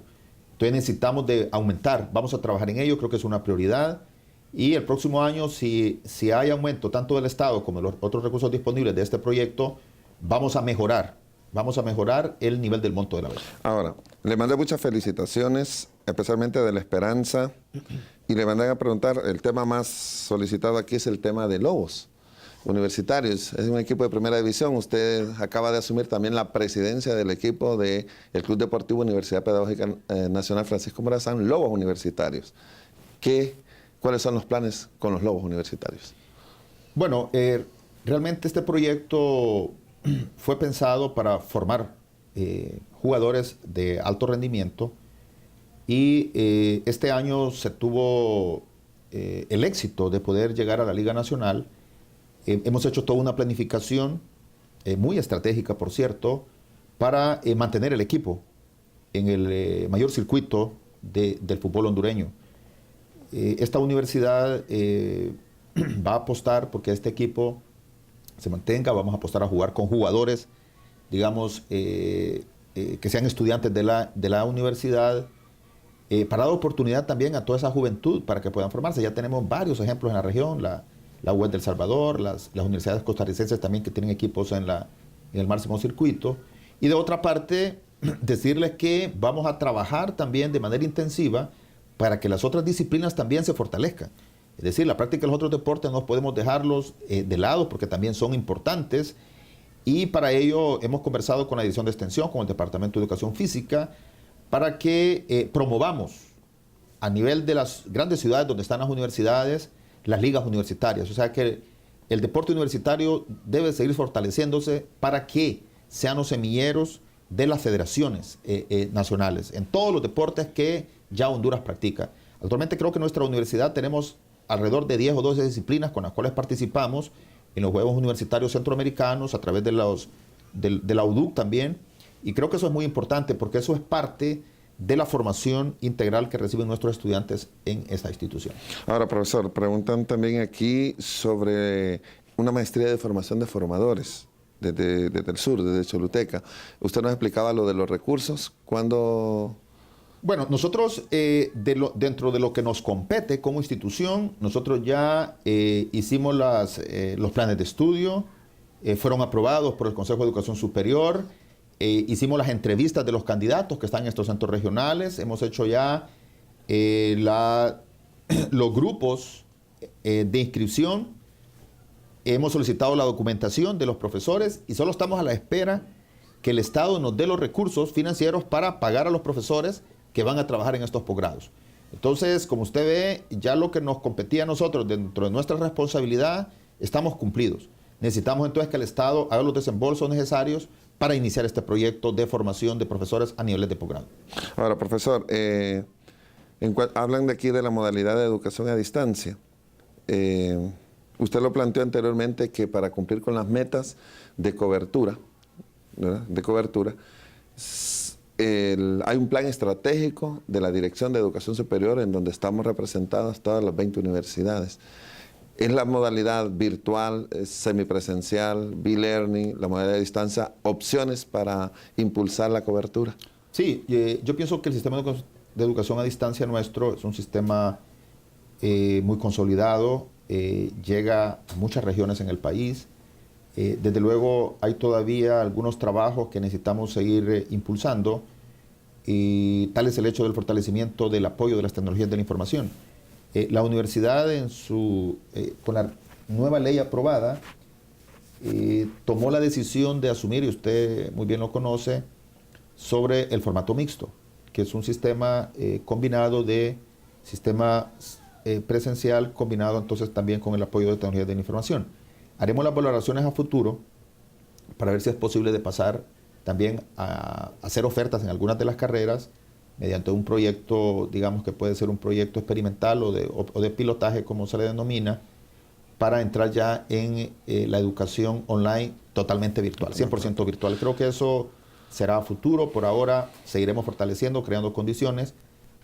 Entonces necesitamos de aumentar, vamos a trabajar en ello, creo que es una prioridad. Y el próximo año, si hay aumento tanto del Estado como de los otros recursos disponibles de este proyecto, vamos a mejorar el nivel del monto de la beca. Ahora, le mandé muchas felicitaciones, especialmente de La Esperanza, y le mandé a preguntar, el tema más solicitado aquí es el tema de Lobos Universitarios. Es un equipo de primera división. Usted acaba de asumir también la presidencia del equipo del Club Deportivo Universidad Pedagógica Nacional Francisco Morazán, Lobos Universitarios. ¿Cuáles son los planes con los Lobos Universitarios? Bueno, realmente este proyecto fue pensado para formar jugadores de alto rendimiento y este año se tuvo el éxito de poder llegar a la Liga Nacional. Hemos hecho toda una planificación muy estratégica, por cierto, para mantener el equipo en el mayor circuito del fútbol hondureño. Esta universidad va a apostar porque este equipo se mantenga, vamos a apostar a jugar con jugadores, digamos, que sean estudiantes de la universidad, para dar oportunidad también a toda esa juventud para que puedan formarse. Ya tenemos varios ejemplos en la región, la UES del Salvador, las universidades costarricenses también que tienen equipos en el máximo circuito. Y de otra parte, decirles que vamos a trabajar también de manera intensiva para que las otras disciplinas también se fortalezcan. Es decir, la práctica de los otros deportes no podemos dejarlos de lado porque también son importantes y para ello hemos conversado con la Dirección de Extensión, con el Departamento de Educación Física, para que promovamos a nivel de las grandes ciudades donde están las universidades, las ligas universitarias. O sea que el deporte universitario debe seguir fortaleciéndose para que sean los semilleros de las federaciones nacionales en todos los deportes que ya Honduras practica. Actualmente creo que en nuestra universidad tenemos alrededor de 10 o 12 disciplinas con las cuales participamos en los Juegos Universitarios Centroamericanos a través de la UDUC también. Y creo que eso es muy importante porque eso es parte de la formación integral que reciben nuestros estudiantes en esta institución. Ahora, profesor, preguntan también aquí sobre una maestría de formación de formadores desde el sur, desde Choluteca. Usted nos explicaba lo de los recursos. ¿Cuándo? Bueno, nosotros dentro de lo que nos compete como institución, nosotros ya hicimos los planes de estudio, fueron aprobados por el Consejo de Educación Superior, hicimos las entrevistas de los candidatos que están en estos centros regionales, hemos hecho ya los grupos de inscripción, hemos solicitado la documentación de los profesores y solo estamos a la espera que el Estado nos dé los recursos financieros para pagar a los profesores que van a trabajar en estos posgrados. Entonces, como usted ve, ya lo que nos competía a nosotros dentro de nuestra responsabilidad, estamos cumplidos. Necesitamos entonces que el Estado haga los desembolsos necesarios para iniciar este proyecto de formación de profesores a niveles de posgrado. Ahora, profesor, hablan de aquí de la modalidad de educación a distancia. Usted lo planteó anteriormente que para cumplir con las metas de cobertura, ¿verdad? Hay un plan estratégico de la Dirección de Educación Superior en donde estamos representadas todas las 20 universidades. ¿Es la modalidad virtual, semipresencial, B-Learning, la modalidad de distancia, opciones para impulsar la cobertura? Sí, yo pienso que el sistema de educación a distancia nuestro es un sistema muy consolidado, llega a muchas regiones en el país. Desde luego hay todavía algunos trabajos que necesitamos seguir impulsando, y tal es el hecho del fortalecimiento del apoyo de las tecnologías de la información. La universidad con la nueva ley aprobada tomó la decisión de asumir, y usted muy bien lo conoce, sobre el formato mixto, que es un sistema combinado de sistema presencial combinado entonces también con el apoyo de tecnologías de la información. Haremos las valoraciones a futuro para ver si es posible de pasar también a hacer ofertas en algunas de las carreras mediante un proyecto, digamos que puede ser un proyecto experimental o de pilotaje, como se le denomina, para entrar ya en la educación online totalmente virtual, 100% virtual. Creo que eso será a futuro. Por ahora seguiremos fortaleciendo, creando condiciones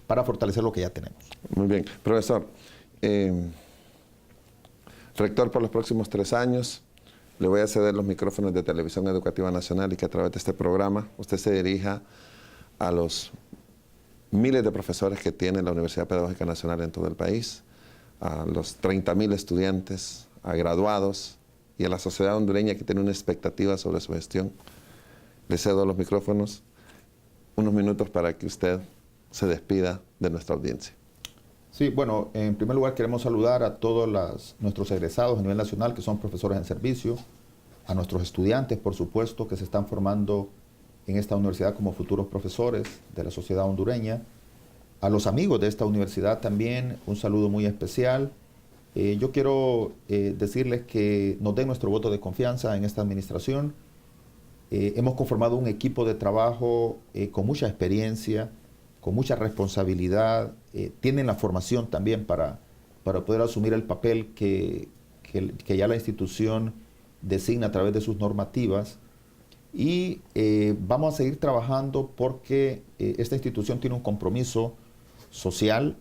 para fortalecer lo que ya tenemos. Muy bien. Profesor, rector por los próximos 3 años, le voy a ceder los micrófonos de Televisión Educativa Nacional y que a través de este programa usted se dirija a los miles de profesores que tiene la Universidad Pedagógica Nacional en todo el país, a los 30.000 estudiantes, a graduados y a la sociedad hondureña que tiene una expectativa sobre su gestión. Le cedo los micrófonos, unos minutos para que usted se despida de nuestra audiencia. Sí, bueno, en primer lugar queremos saludar a todos nuestros egresados a nivel nacional que son profesores en servicio, a nuestros estudiantes, por supuesto, que se están formando en esta universidad como futuros profesores de la sociedad hondureña, a los amigos de esta universidad también, un saludo muy especial. Yo quiero decirles que nos den nuestro voto de confianza en esta administración. Hemos conformado un equipo de trabajo con mucha experiencia, con mucha responsabilidad, tienen la formación también para poder asumir el papel que ya la institución designa a través de sus normativas, y vamos a seguir trabajando porque esta institución tiene un compromiso social,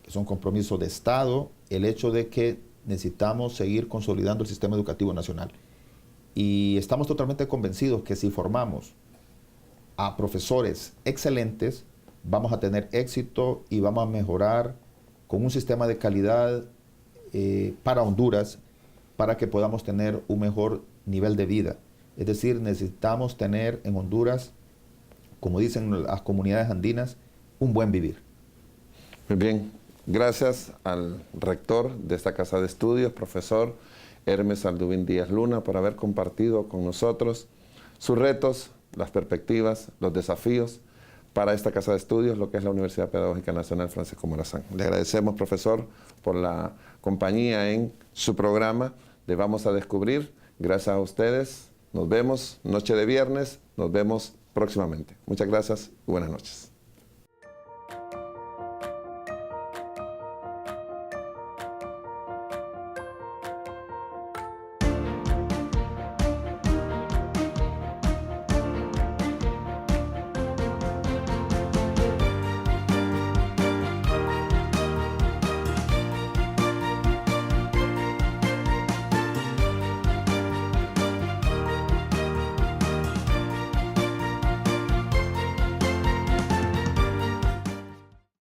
que es un compromiso de Estado, el hecho de que necesitamos seguir consolidando el sistema educativo nacional. Y estamos totalmente convencidos que si formamos a profesores excelentes, vamos a tener éxito y vamos a mejorar con un sistema de calidad para Honduras, para que podamos tener un mejor nivel de vida. Es decir, necesitamos tener en Honduras, como dicen las comunidades andinas, un buen vivir. Muy bien. Gracias al rector de esta Casa de Estudios, profesor Hermes Aldubín Díaz Luna, por haber compartido con nosotros sus retos, las perspectivas, los desafíos para esta Casa de Estudios, lo que es la Universidad Pedagógica Nacional Francisco Morazán. Le agradecemos, profesor, por la compañía en su programa de Vamos a Descubrir. Gracias a ustedes. Nos vemos noche de viernes. Nos vemos próximamente. Muchas gracias y buenas noches.